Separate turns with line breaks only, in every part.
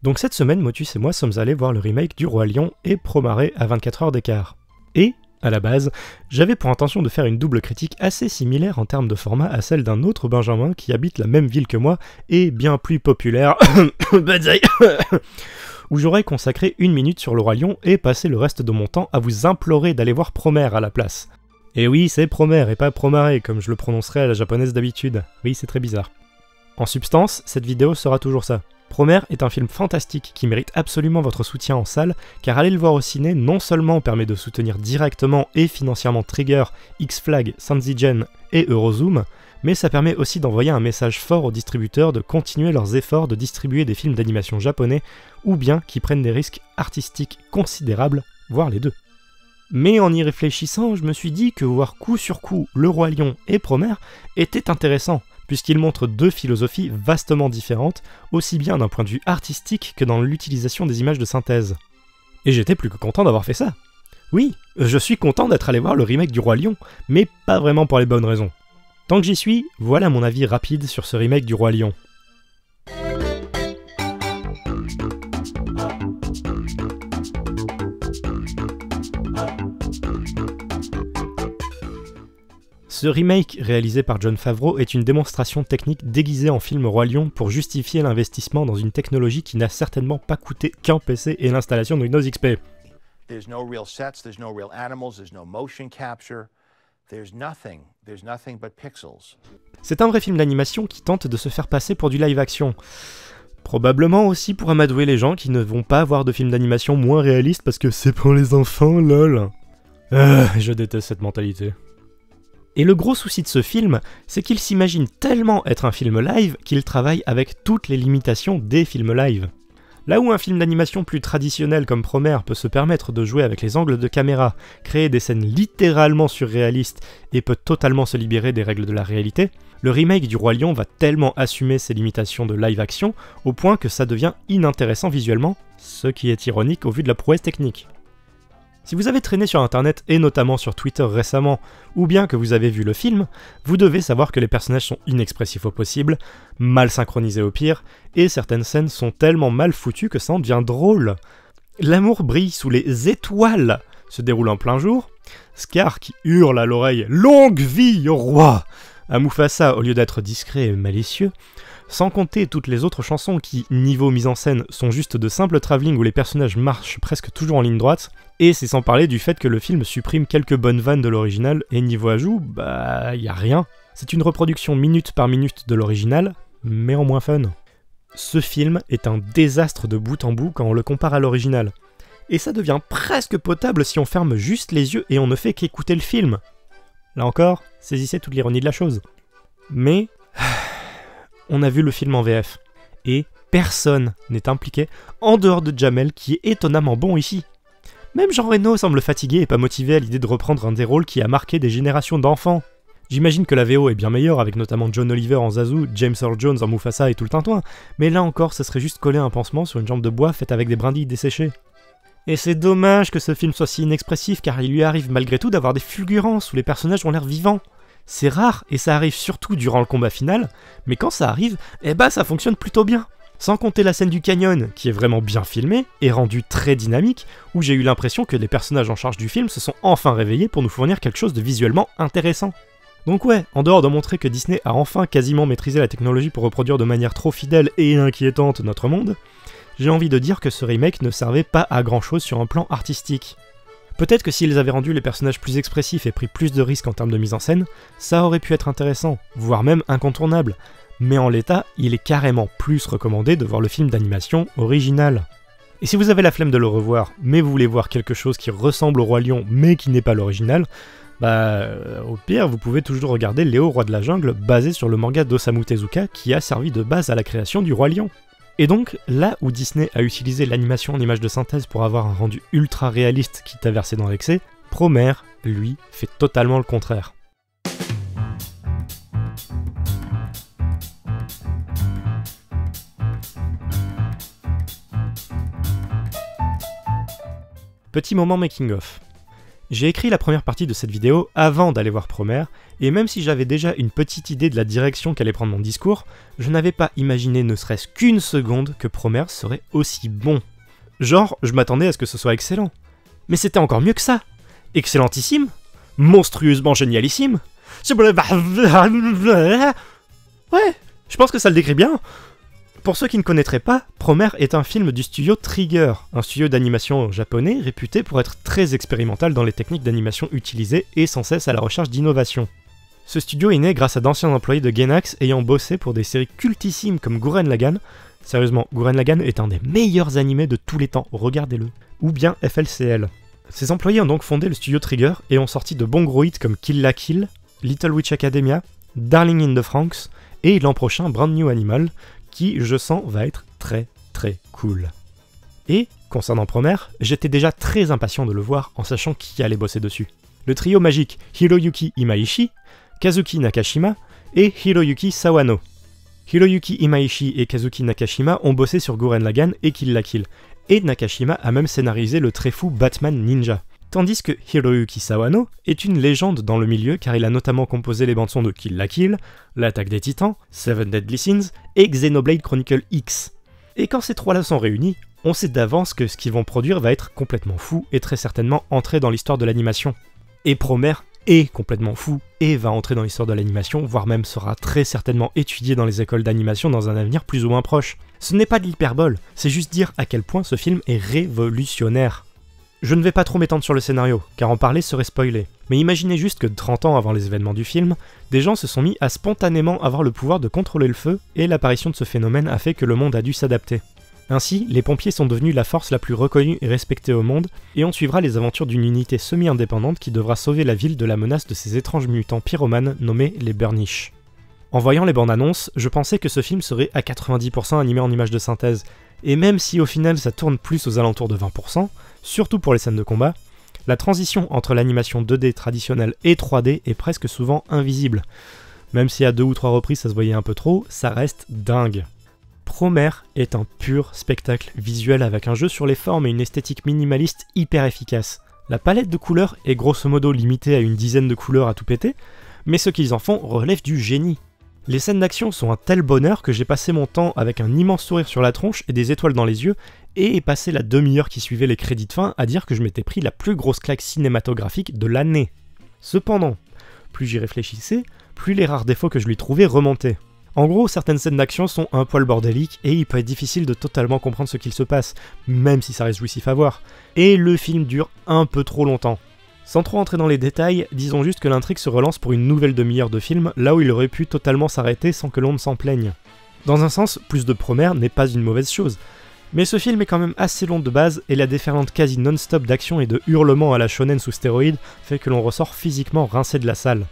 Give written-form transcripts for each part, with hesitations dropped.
Donc cette semaine, Motus et moi sommes allés voir le remake du Roi Lion et Promare à 24 heures d'écart. Et, à la base, j'avais pour intention de faire une double critique assez similaire en termes de format à celle d'un autre Benjamin qui habite la même ville que moi et bien plus populaire, où j'aurais consacré 1 minute sur le Roi Lion et passé le reste de mon temps à vous implorer d'aller voir Promare à la place. Et oui, c'est Promare et pas Promare comme je le prononcerai à la japonaise d'habitude. Oui, c'est très bizarre. En substance, cette vidéo sera toujours ça. Promare est un film fantastique qui mérite absolument votre soutien en salle, car aller le voir au ciné non seulement permet de soutenir directement et financièrement Trigger, X-Flag, Sanzigen et Eurozoom, mais ça permet aussi d'envoyer un message fort aux distributeurs de continuer leurs efforts de distribuer des films d'animation japonais, ou bien qui prennent des risques artistiques considérables, voire les deux. Mais en y réfléchissant, je me suis dit que voir coup sur coup Le Roi Lion et Promare était intéressant, puisqu'il montre deux philosophies vastement différentes, aussi bien d'un point de vue artistique que dans l'utilisation des images de synthèse. Et j'étais plus que content d'avoir fait ça. Oui, je suis content d'être allé voir le remake du Roi Lion, mais pas vraiment pour les bonnes raisons. Tant que j'y suis, voilà mon avis rapide sur ce remake du Roi Lion. Ce remake, réalisé par Jon Favreau, est une démonstration technique déguisée en film Roi Lion pour justifier l'investissement dans une technologie qui n'a certainement pas coûté qu'un PC et l'installation de Windows XP.
There's no real sets, there's no real animals, there's no motion capture, there's nothing but pixels.
C'est un vrai film d'animation qui tente de se faire passer pour du live-action. Probablement aussi pour amadouer les gens qui ne vont pas voir de films d'animation moins réalistes parce que c'est pour les enfants, lol. Je déteste cette mentalité. Et le gros souci de ce film, c'est qu'il s'imagine tellement être un film live qu'il travaille avec toutes les limitations des films live. Là où un film d'animation plus traditionnel comme Promare peut se permettre de jouer avec les angles de caméra, créer des scènes littéralement surréalistes et peut totalement se libérer des règles de la réalité, le remake du Roi Lion va tellement assumer ses limitations de live action au point que ça devient inintéressant visuellement, ce qui est ironique au vu de la prouesse technique. Si vous avez traîné sur internet et notamment sur Twitter récemment, ou bien que vous avez vu le film, vous devez savoir que les personnages sont inexpressifs au possible, mal synchronisés au pire, et certaines scènes sont tellement mal foutues que ça en devient drôle. L'amour brille sous les étoiles se déroule en plein jour, Scar qui hurle à l'oreille « Longue vie au roi !» à Mufasa au lieu d'être discret et malicieux, sans compter toutes les autres chansons qui, niveau mise en scène, sont juste de simples travelling où les personnages marchent presque toujours en ligne droite, et c'est sans parler du fait que le film supprime quelques bonnes vannes de l'original, et niveau ajout, y a rien. C'est une reproduction minute par minute de l'original, mais en moins fun. Ce film est un désastre de bout en bout quand on le compare à l'original. Et ça devient presque potable si on ferme juste les yeux et on ne fait qu'écouter le film. Là encore, saisissez toute l'ironie de la chose. Mais on a vu le film en VF, et personne n'est impliqué en dehors de Jamel qui est étonnamment bon ici. Même Jean Reno semble fatigué et pas motivé à l'idée de reprendre un des rôles qui a marqué des générations d'enfants. J'imagine que la VO est bien meilleure avec notamment John Oliver en Zazu, James Earl Jones en Mufasa et tout le tintouin, mais là encore ce serait juste coller un pansement sur une jambe de bois faite avec des brindilles desséchées. Et c'est dommage que ce film soit si inexpressif car il lui arrive malgré tout d'avoir des fulgurances où les personnages ont l'air vivants. C'est rare et ça arrive surtout durant le combat final, mais quand ça arrive, ça fonctionne plutôt bien. Sans compter la scène du canyon, qui est vraiment bien filmée et rendue très dynamique, où j'ai eu l'impression que les personnages en charge du film se sont enfin réveillés pour nous fournir quelque chose de visuellement intéressant. Donc ouais, en dehors de montrer que Disney a enfin quasiment maîtrisé la technologie pour reproduire de manière trop fidèle et inquiétante notre monde, j'ai envie de dire que ce remake ne servait pas à grand chose sur un plan artistique. Peut-être que s'ils avaient rendu les personnages plus expressifs et pris plus de risques en termes de mise en scène, ça aurait pu être intéressant, voire même incontournable. Mais en l'état, il est carrément plus recommandé de voir le film d'animation original. Et si vous avez la flemme de le revoir, mais vous voulez voir quelque chose qui ressemble au Roi Lion, mais qui n'est pas l'original, au pire, vous pouvez toujours regarder Léo, Roi de la Jungle, basé sur le manga d'Osamu Tezuka, qui a servi de base à la création du Roi Lion. Et donc, là où Disney a utilisé l'animation en image de synthèse pour avoir un rendu ultra réaliste qui t'a versé dans l'excès, Promare, lui, fait totalement le contraire. Petit moment making of. J'ai écrit la première partie de cette vidéo avant d'aller voir Promare, et même si j'avais déjà une petite idée de la direction qu'allait prendre mon discours, je n'avais pas imaginé ne serait-ce qu'une seconde que Promare serait aussi bon. Genre, je m'attendais à ce que ce soit excellent. Mais c'était encore mieux que ça. Excellentissime, monstrueusement génialissime. Ouais, je pense que ça le décrit bien. Pour ceux qui ne connaîtraient pas, Promare est un film du studio Trigger, un studio d'animation japonais réputé pour être très expérimental dans les techniques d'animation utilisées et sans cesse à la recherche d'innovation. Ce studio est né grâce à d'anciens employés de Gainax ayant bossé pour des séries cultissimes comme Gurren Lagann. Sérieusement, Gurren Lagann est un des meilleurs animés de tous les temps, regardez-le. Ou bien FLCL. Ces employés ont donc fondé le studio Trigger et ont sorti de bons gros hits comme Kill la Kill, Little Witch Academia, Darling in the Franxx et l'an prochain Brand New Animal, qui, je sens, va être très très cool. Et, concernant Promare, j'étais déjà très impatient de le voir en sachant qui allait bosser dessus. Le trio magique Hiroyuki Imaishi, Kazuki Nakashima et Hiroyuki Sawano. Hiroyuki Imaishi et Kazuki Nakashima ont bossé sur Gurren Lagann et Kill la Kill, et Nakashima a même scénarisé le très fou Batman Ninja. Tandis que Hiroyuki Sawano est une légende dans le milieu car il a notamment composé les bandes-sons de Kill la Kill, L'Attaque des Titans, Seven Deadly Sins et Xenoblade Chronicle X. Et quand ces trois-là sont réunis, on sait d'avance que ce qu'ils vont produire va être complètement fou et très certainement entrer dans l'histoire de l'animation. Et Promare est complètement fou et va entrer dans l'histoire de l'animation, voire même sera très certainement étudié dans les écoles d'animation dans un avenir plus ou moins proche. Ce n'est pas de l'hyperbole, c'est juste dire à quel point ce film est révolutionnaire. Je ne vais pas trop m'étendre sur le scénario, car en parler serait spoiler, mais imaginez juste que 30 ans avant les événements du film, des gens se sont mis à spontanément avoir le pouvoir de contrôler le feu, et l'apparition de ce phénomène a fait que le monde a dû s'adapter. Ainsi, les pompiers sont devenus la force la plus reconnue et respectée au monde, et on suivra les aventures d'une unité semi-indépendante qui devra sauver la ville de la menace de ces étranges mutants pyromanes nommés les Burnish. En voyant les bandes annonces, je pensais que ce film serait à 90% animé en images de synthèse, et même si au final ça tourne plus aux alentours de 20%, surtout pour les scènes de combat, la transition entre l'animation 2D traditionnelle et 3D est presque souvent invisible. Même si à 2 ou 3 reprises ça se voyait un peu trop, ça reste dingue. Promare est un pur spectacle visuel avec un jeu sur les formes et une esthétique minimaliste hyper efficace. La palette de couleurs est grosso modo limitée à une dizaine de couleurs à tout péter, mais ce qu'ils en font relève du génie. Les scènes d'action sont un tel bonheur que j'ai passé mon temps avec un immense sourire sur la tronche et des étoiles dans les yeux, et passé la demi-heure qui suivait les crédits de fin à dire que je m'étais pris la plus grosse claque cinématographique de l'année. Cependant, plus j'y réfléchissais, plus les rares défauts que je lui trouvais remontaient. En gros, certaines scènes d'action sont un poil bordéliques et il peut être difficile de totalement comprendre ce qu'il se passe, même si ça reste jouissif à voir. Et le film dure un peu trop longtemps. Sans trop entrer dans les détails, disons juste que l'intrigue se relance pour une nouvelle demi-heure de film, là où il aurait pu totalement s'arrêter sans que l'on ne s'en plaigne. Dans un sens, plus de Promare n'est pas une mauvaise chose. Mais ce film est quand même assez long de base, et la déferlante quasi non-stop d'action et de hurlements à la shonen sous stéroïdes fait que l'on ressort physiquement rincé de la salle.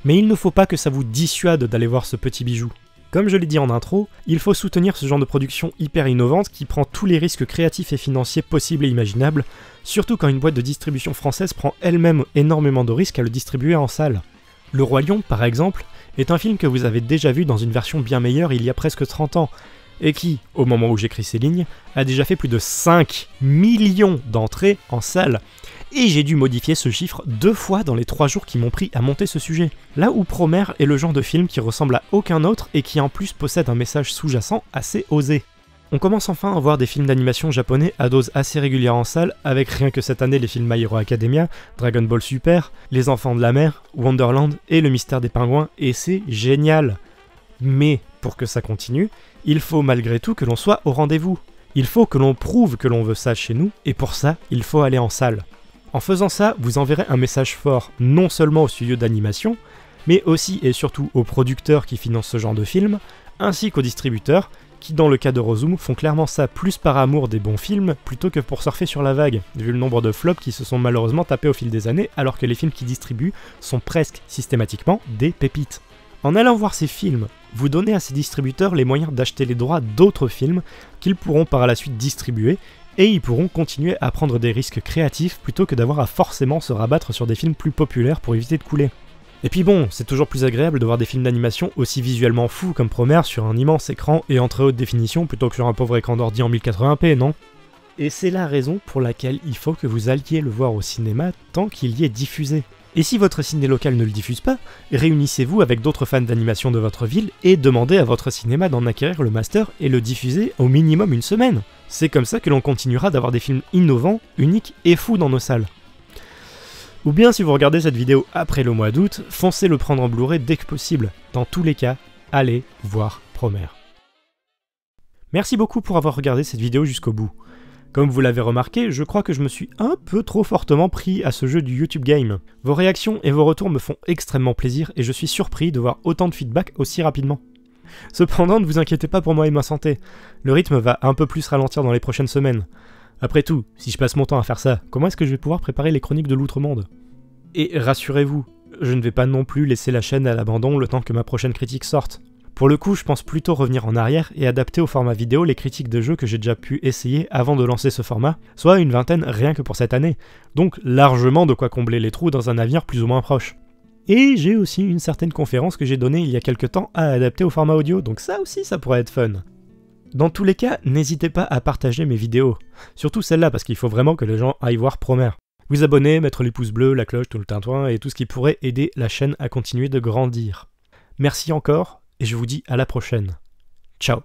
Mais il ne faut pas que ça vous dissuade d'aller voir ce petit bijou. Comme je l'ai dit en intro, il faut soutenir ce genre de production hyper innovante qui prend tous les risques créatifs et financiers possibles et imaginables, surtout quand une boîte de distribution française prend elle-même énormément de risques à le distribuer en salle. Le Roi Lion, par exemple, est un film que vous avez déjà vu dans une version bien meilleure il y a presque 30 ans, et qui, au moment où j'écris ces lignes, a déjà fait plus de 5 millions d'entrées en salle. Et j'ai dû modifier ce chiffre 2 fois dans les 3 jours qui m'ont pris à monter ce sujet. Là où Promare est le genre de film qui ressemble à aucun autre et qui en plus possède un message sous-jacent assez osé. On commence enfin à voir des films d'animation japonais à dose assez régulière en salle, avec rien que cette année les films My Hero Academia, Dragon Ball Super, Les Enfants de la Mer, Wonderland et Le Mystère des Pingouins, et c'est génial. Mais pour que ça continue, il faut malgré tout que l'on soit au rendez-vous. Il faut que l'on prouve que l'on veut ça chez nous, et pour ça, il faut aller en salle. En faisant ça, vous enverrez un message fort non seulement aux studios d'animation, mais aussi et surtout aux producteurs qui financent ce genre de films, ainsi qu'aux distributeurs, qui dans le cas de Rozoom font clairement ça plus par amour des bons films plutôt que pour surfer sur la vague, vu le nombre de flops qui se sont malheureusement tapés au fil des années alors que les films qu'ils distribuent sont presque systématiquement des pépites. En allant voir ces films, vous donnez à ces distributeurs les moyens d'acheter les droits d'autres films qu'ils pourront par la suite distribuer, et ils pourront continuer à prendre des risques créatifs plutôt que d'avoir à forcément se rabattre sur des films plus populaires pour éviter de couler. Et puis bon, c'est toujours plus agréable de voir des films d'animation aussi visuellement fous comme Promare sur un immense écran et en très haute définition plutôt que sur un pauvre écran d'ordi en 1080p, non ? Et c'est la raison pour laquelle il faut que vous alliez le voir au cinéma tant qu'il y est diffusé. Et si votre ciné local ne le diffuse pas, réunissez-vous avec d'autres fans d'animation de votre ville et demandez à votre cinéma d'en acquérir le master et le diffuser au minimum une semaine. C'est comme ça que l'on continuera d'avoir des films innovants, uniques et fous dans nos salles. Ou bien si vous regardez cette vidéo après le mois d'août, foncez le prendre en Blu-ray dès que possible. Dans tous les cas, allez voir Promare. Merci beaucoup pour avoir regardé cette vidéo jusqu'au bout. Comme vous l'avez remarqué, je crois que je me suis un peu trop fortement pris à ce jeu du YouTube Game. Vos réactions et vos retours me font extrêmement plaisir et je suis surpris de voir autant de feedback aussi rapidement. Cependant, ne vous inquiétez pas pour moi et ma santé. Le rythme va un peu plus ralentir dans les prochaines semaines. Après tout, si je passe mon temps à faire ça, comment est-ce que je vais pouvoir préparer les chroniques de l'Outre-Monde ? Et rassurez-vous, je ne vais pas non plus laisser la chaîne à l'abandon le temps que ma prochaine critique sorte. Pour le coup, je pense plutôt revenir en arrière et adapter au format vidéo les critiques de jeux que j'ai déjà pu essayer avant de lancer ce format, soit une vingtaine rien que pour cette année, donc largement de quoi combler les trous dans un avenir plus ou moins proche. Et j'ai aussi une certaine conférence que j'ai donnée il y a quelques temps à adapter au format audio, donc ça aussi ça pourrait être fun. Dans tous les cas, n'hésitez pas à partager mes vidéos, surtout celle-là parce qu'il faut vraiment que les gens aillent voir Promare. Vous abonner, mettre les pouces bleus, la cloche, tout le tintouin et tout ce qui pourrait aider la chaîne à continuer de grandir. Merci encore, et je vous dis à la prochaine. Ciao.